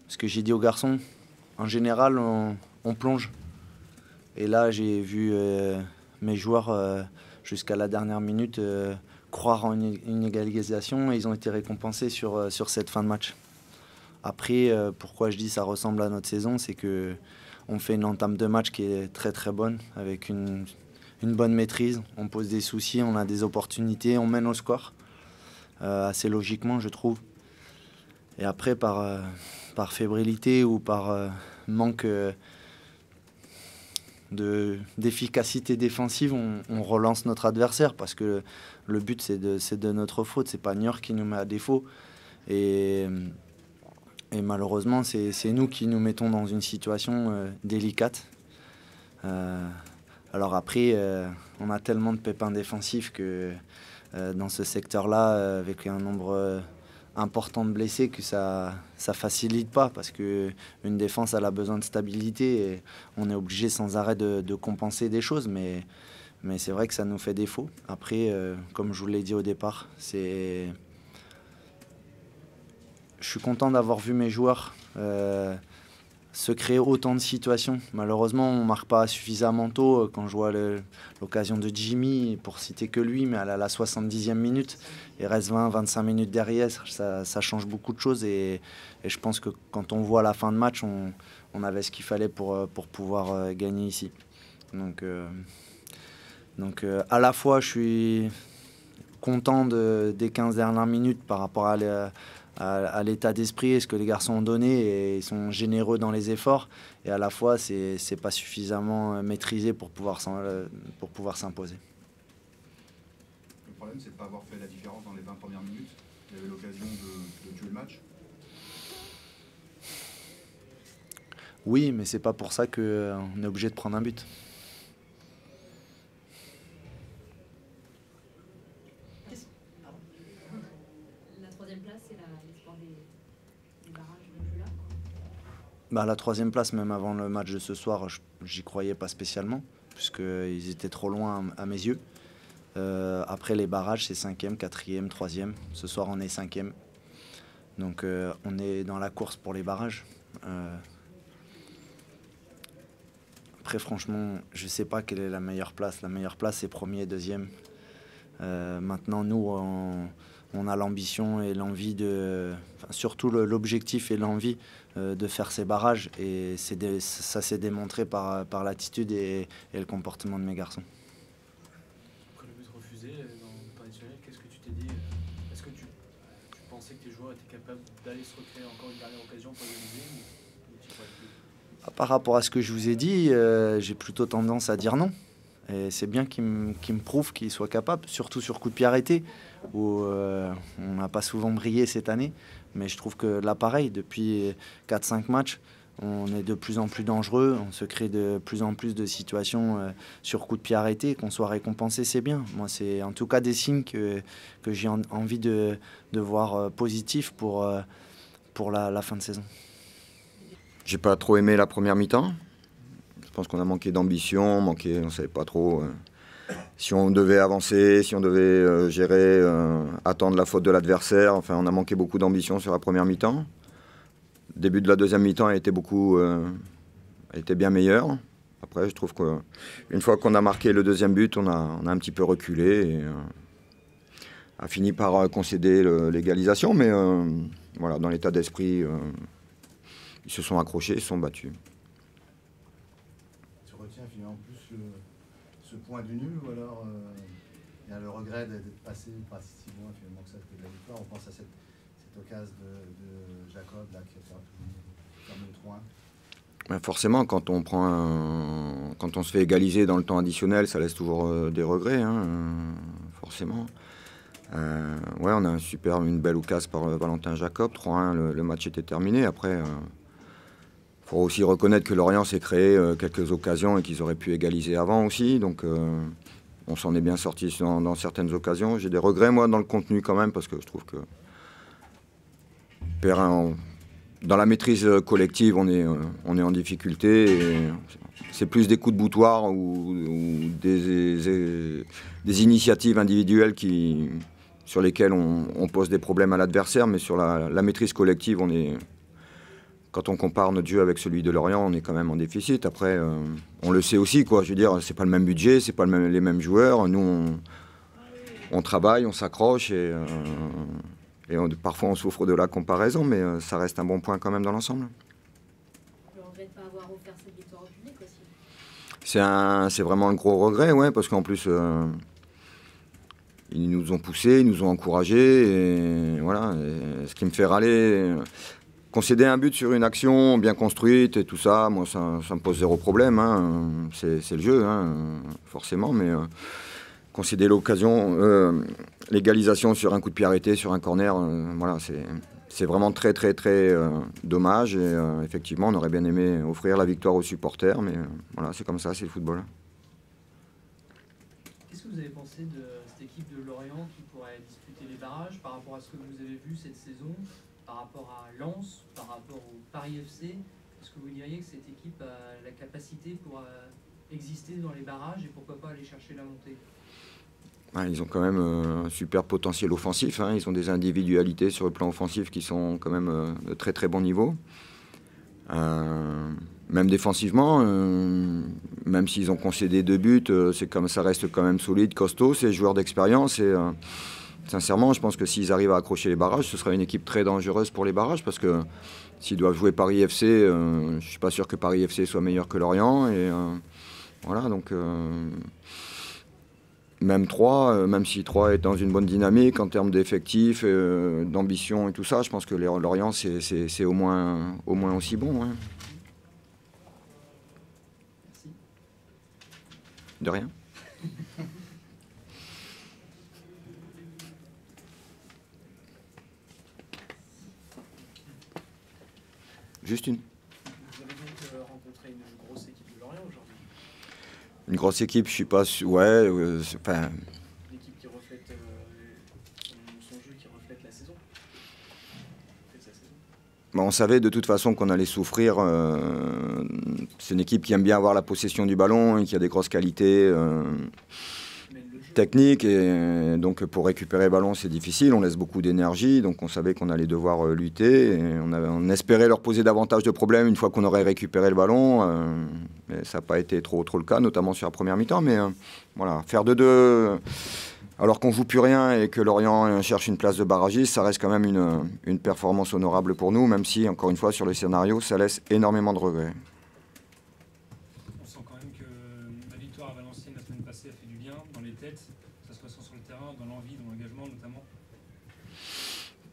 Ce que j'ai dit aux garçons, en général, on plonge. Et là, j'ai vu mes joueurs, jusqu'à la dernière minute, croire en une égalisation et ils ont été récompensés sur cette fin de match. Après, pourquoi je dis ça ressemble à notre saison, c'est qu'on fait une entame de match qui est très très bonne, avec une bonne maîtrise. On pose des soucis, on a des opportunités, on mène au score, assez logiquement je trouve. Et après, par fébrilité ou par manque d'efficacité défensive, on relance notre adversaire parce que le but c'est de notre faute, c'est pas Niort qui nous met à défaut. Et malheureusement, c'est nous qui nous mettons dans une situation délicate. Alors après, on a tellement de pépins défensifs que dans ce secteur-là, avec un nombre important de blessés, que ça facilite pas parce qu'une défense elle a besoin de stabilité et on est obligé sans arrêt de compenser des choses, mais c'est vrai que ça nous fait défaut. Après, comme je vous l'ai dit au départ, je suis content d'avoir vu mes joueurs se créer autant de situations. Malheureusement, on ne marque pas suffisamment tôt. Quand je vois l'occasion de Jimmy, pour citer que lui, mais à la 70e minute, il reste 20-25 minutes derrière, ça change beaucoup de choses. Et je pense que quand on voit la fin de match, on avait ce qu'il fallait pour pouvoir gagner ici. Donc à la fois, je suis content des 15 dernières minutes par rapport à l'état d'esprit et ce que les garçons ont donné, et ils sont généreux dans les efforts, et à la fois c'est pas suffisamment maîtrisé pour pouvoir s'imposer. Le problème c'est de ne pas avoir fait la différence dans les 20 premières minutes. Il y avait l'occasion de tuer le match. Oui, mais c'est pas pour ça qu'on est obligé de prendre un but. La troisième place, même avant le match de ce soir, j'y croyais pas spécialement, puisqu'ils étaient trop loin à mes yeux. Après les barrages, c'est 5e, 4e, 3e. Ce soir, on est 5e. Donc on est dans la course pour les barrages. Après, franchement, je sais pas quelle est la meilleure place. La meilleure place, c'est 1er et 2e. Maintenant, nous, on a l'ambition et l'envie surtout l'objectif et l'envie de faire ces barrages, et ça s'est démontré par l'attitude et le comportement de mes garçons. Après le but refusé dans le temps additionnel, qu'est-ce que tu t'es dit? Est-ce que tu pensais que tes joueurs étaient capables d'aller se recréer encore une dernière occasion pour égaliser, ou tu croyais plus? Par rapport à ce que je vous ai dit, j'ai plutôt tendance à dire non. Et c'est bien qu'il me prouve qu'il soit capable, surtout sur coup de pied arrêté, où on n'a pas souvent brillé cette année. Mais je trouve que là, pareil, depuis 4-5 matchs, on est de plus en plus dangereux, on se crée de plus en plus de situations sur coup de pied arrêté. Qu'on soit récompensé, c'est bien. Moi, c'est en tout cas des signes que j'ai envie de voir positifs pour la fin de saison. J'ai pas trop aimé la première mi-temps. Je pense qu'on a manqué d'ambition, on ne savait pas trop si on devait avancer, si on devait gérer, attendre la faute de l'adversaire. Enfin, on a manqué beaucoup d'ambition sur la première mi-temps. Le début de la deuxième mi-temps a été bien meilleur. Après, je trouve qu'une fois qu'on a marqué le deuxième but, on a un petit peu reculé et a fini par concéder l'égalisation. Mais voilà, dans l'état d'esprit, ils se sont accrochés, ils se sont battus. Finalement plus ce point du nul, ou alors il y a le regret d'être passé pas si loin finalement que ça de la victoire. On pense à cette occasion de Jacob là, qui a fermé le 3-1. Forcément, quand on se fait égaliser dans le temps additionnel, ça laisse toujours des regrets, forcément. Ouais, on a une belle occasion par Valentin Jacob, 3-1, le match était terminé. Après, il faut aussi reconnaître que Lorient s'est créé quelques occasions et qu'ils auraient pu égaliser avant aussi. Donc on s'en est bien sorti dans certaines occasions. J'ai des regrets, moi, dans le contenu quand même, parce que je trouve que dans la maîtrise collective, on est en difficulté. Et c'est plus des coups de boutoir ou des initiatives individuelles sur lesquelles on pose des problèmes à l'adversaire, mais sur la maîtrise collective, quand on compare notre jeu avec celui de Lorient, on est quand même en déficit. Après, on le sait aussi, quoi. Je veux dire, c'est pas le même budget, c'est pas les mêmes joueurs. Nous, on travaille, on s'accroche et parfois on souffre de la comparaison, mais ça reste un bon point quand même dans l'ensemble. Le regret de ne pas avoir offert cette victoire au public aussi. C'est vraiment un gros regret, ouais, parce qu'en plus, ils nous ont poussés, ils nous ont encouragés, et voilà. Et ce qui me fait râler, concéder un but sur une action bien construite et tout ça, moi, ça me pose zéro problème, hein. C'est le jeu, hein, forcément, mais concéder l'égalisation sur un coup de pied arrêté, sur un corner, voilà, c'est vraiment très, très, très dommage. Et effectivement, on aurait bien aimé offrir la victoire aux supporters, mais voilà, c'est comme ça, c'est le football. Qu'est-ce que vous avez pensé de cette équipe de Lorient qui pourrait disputer les barrages par rapport à ce que vous avez vu cette saison, par rapport à Lens, par rapport au Paris FC? Est-ce que vous diriez que cette équipe a la capacité pour exister dans les barrages et pourquoi pas aller chercher la montée? Ouais, ils ont quand même un super potentiel offensif, hein. Ils ont des individualités sur le plan offensif qui sont quand même de très très bon niveau. Même défensivement, même s'ils ont concédé 2 buts, ça reste quand même solide, costaud, c'est joueurs d'expérience. Et sincèrement, je pense que s'ils arrivent à accrocher les barrages, ce sera une équipe très dangereuse pour les barrages, parce que s'ils doivent jouer Paris FC, je ne suis pas sûr que Paris FC soit meilleur que Lorient. Et voilà, donc même si 3 est dans une bonne dynamique en termes d'effectifs, d'ambition et tout ça, je pense que Lorient, c'est au moins aussi bon. Hein. Merci. De rien. Juste une. Vous avez donc rencontré une grosse équipe de Lorient aujourd'hui. Une grosse équipe, je suis pas sûr. Ouais, enfin. Une équipe qui reflète son jeu, qui reflète la saison. Bon, on savait de toute façon qu'on allait souffrir. C'est une équipe qui aime bien avoir la possession du ballon et qui a des grosses qualités techniques. Et donc pour récupérer le ballon, c'est difficile. On laisse beaucoup d'énergie. Donc on savait qu'on allait devoir lutter. Et on espérait leur poser davantage de problèmes une fois qu'on aurait récupéré le ballon. Mais ça n'a pas été trop le cas, notamment sur la première mi-temps. Mais voilà, faire 2-2 alors qu'on ne joue plus rien et que Lorient cherche une place de barragiste, ça reste quand même une performance honorable pour nous, même si, encore une fois, sur le scénario, ça laisse énormément de regrets. On sent quand même que la victoire à Valenciennes la semaine passée a fait du bien dans les têtes, que ça soit sur le terrain, dans l'envie, dans l'engagement notamment.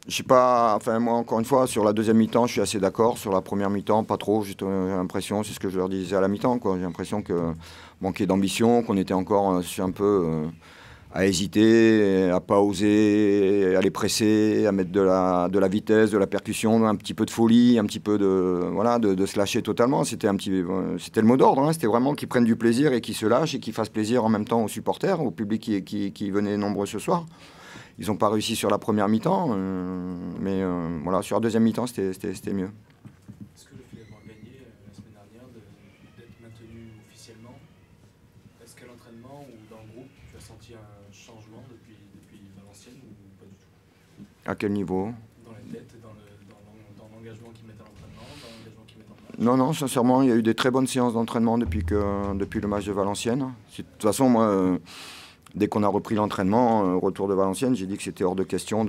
Je sais pas, enfin moi encore une fois, sur la deuxième mi-temps, je suis assez d'accord. Sur la première mi-temps, pas trop. J'ai l'impression, c'est ce que je leur disais à la mi-temps, quoi. J'ai l'impression que manquait d'ambition, qu'on était encore un peu à hésiter, à pas oser, à les presser, à mettre de la vitesse, de la percussion, un petit peu de folie, un petit peu de se lâcher totalement. C'était le mot d'ordre, hein. C'était vraiment qu'ils prennent du plaisir et qu'ils se lâchent et qu'ils fassent plaisir en même temps aux supporters, au public qui venait nombreux ce soir. Ils n'ont pas réussi sur la première mi-temps, mais voilà, sur la deuxième mi-temps, c'était mieux. Est-ce que le fait d'avoir gagné la semaine dernière, d'être maintenu officiellement, est-ce qu'à l'entraînement ou dans le groupe, tu as senti un changement depuis Valenciennes ou pas du tout? À quel niveau? Dans la tête, dans l'engagement qu'ils mettent à l'entraînement, dans l'engagement qu'ils mettent en match? Non, sincèrement, il y a eu des très bonnes séances d'entraînement depuis le match de Valenciennes. De toute façon, moi, dès qu'on a repris l'entraînement, retour de Valenciennes, j'ai dit que c'était hors de question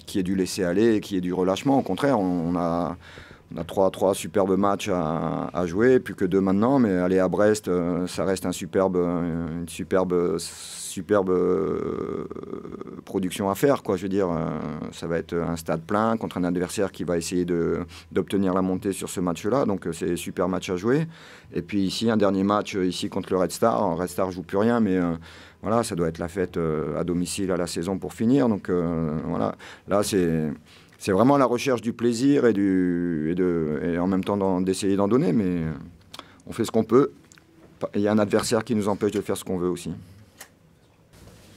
qu'il y ait du laisser aller et qu'il y ait du relâchement. Au contraire, on a 3 superbes matchs à jouer, plus que 2 maintenant, mais aller à Brest, ça reste une superbe production à faire, quoi. Je veux dire, ça va être un stade plein contre un adversaire qui va essayer d'obtenir la montée sur ce match-là, donc c'est un super match à jouer. Et puis ici, un dernier match ici contre le Red Star. Red Star joue plus rien, mais voilà, ça doit être la fête à domicile à la saison pour finir. Donc voilà, là c'est vraiment la recherche du plaisir et en même temps d'essayer d'en donner, mais on fait ce qu'on peut. Il y a un adversaire qui nous empêche de faire ce qu'on veut aussi.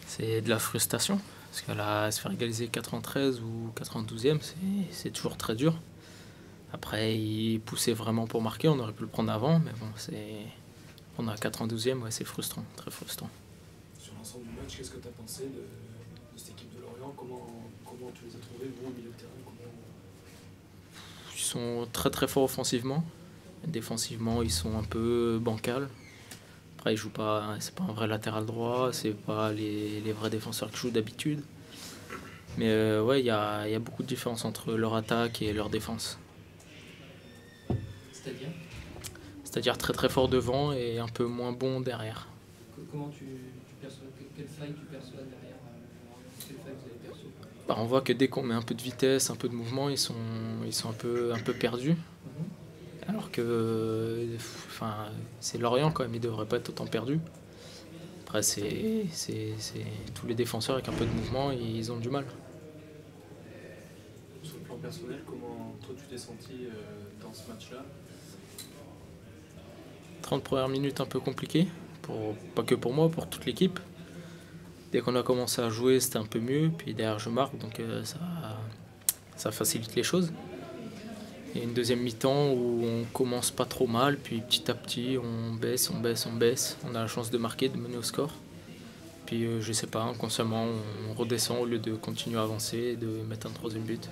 C'est de la frustration, parce que là, se faire égaliser 93 ou 92e, c'est toujours très dur. Après, il poussait vraiment pour marquer, on aurait pu le prendre avant, mais bon, On a 92e, ouais, c'est frustrant, très frustrant. Sur l'ensemble du match, qu'est-ce que tu as pensé de cette équipe de Lorient? Comment tu les as trouvés, vous, au milieu de terrain? Ils sont très très forts offensivement. Défensivement, ils sont un peu bancals. Après, ils jouent pas, c'est pas un vrai latéral droit, c'est pas les vrais défenseurs qui jouent d'habitude. Mais ouais, il y a beaucoup de différence entre leur attaque et leur défense. C'est-à-dire? C'est-à-dire très très fort devant et un peu moins bon derrière. Comment tu perçois, quelle faille tu perçois derrière quelle faille vous avez perçu? Bah, on voit que dès qu'on met un peu de vitesse, un peu de mouvement, ils sont un peu perdus. Alors que c'est Lorient quand même, ils ne devraient pas être autant perdus. Après, c'est tous les défenseurs avec un peu de mouvement, ils ont du mal. Sur le plan personnel, comment toi tu t'es senti dans ce match-là? 30 premières minutes un peu compliquées, pas que pour moi, pour toute l'équipe. Dès qu'on a commencé à jouer, c'était un peu mieux, puis derrière je marque, donc ça facilite les choses. Il y a une deuxième mi-temps où on commence pas trop mal, puis petit à petit on baisse. On a la chance de marquer, de mener au score. Puis je sais pas, inconsciemment on redescend au lieu de continuer à avancer et de mettre un troisième but.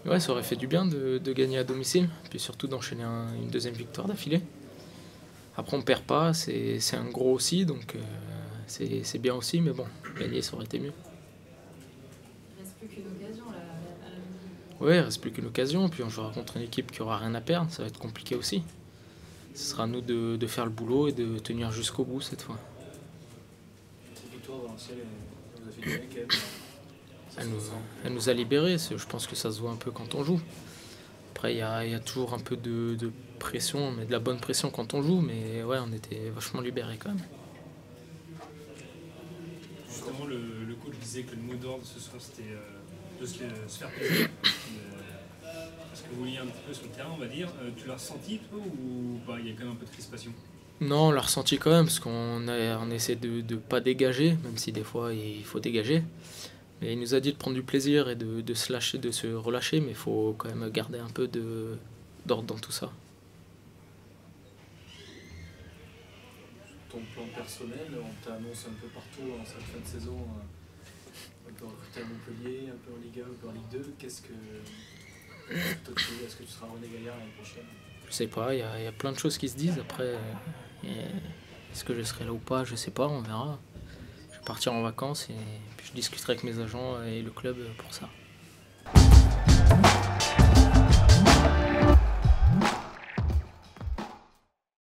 Ouais, ça aurait fait du bien de gagner à domicile, puis surtout d'enchaîner une deuxième victoire d'affilée. Après on perd pas, c'est un gros aussi, donc c'est bien aussi, mais bon, gagner ça aurait été mieux. Il reste plus qu'une occasion là. Ouais, il reste plus qu'une occasion, puis on jouera contre une équipe qui aura rien à perdre, ça va être compliqué aussi. Ce sera à nous de faire le boulot et de tenir jusqu'au bout cette fois. Cette victoire Valenciennes, elle vous a fait du bien quand même. Elle nous a libérés, je pense que ça se voit un peu quand on joue. Après, il y a toujours un peu de pression, mais de la bonne pression quand on joue, mais ouais, on était vachement libérés quand même. Justement, le coach disait que le mot d'ordre ce soir c'était de se faire plaisir. Parce que vous vouliez un petit peu sur le terrain, on va dire. Tu l'as ressenti toi ou pas? Il y a quand même un peu de crispation. Non, on l'a ressenti quand même, parce on essaie de pas dégager, même si des fois il faut dégager. Mais il nous a dit de prendre du plaisir et de se lâcher, de se relâcher, mais il faut quand même garder un peu d'ordre dans tout ça. Ton plan personnel, on t'annonce un peu partout en cette fin de saison, un peu recruté à Montpellier, un peu en Ligue 1, un peu en Ligue 2. Est-ce que tu seras René Gaillard l'année prochaine? Je sais pas, il y a plein de choses qui se disent. Après, est-ce que je serai là ou pas? Je sais pas, on verra. Je vais partir en vacances et puis je discuterai avec mes agents et le club pour ça.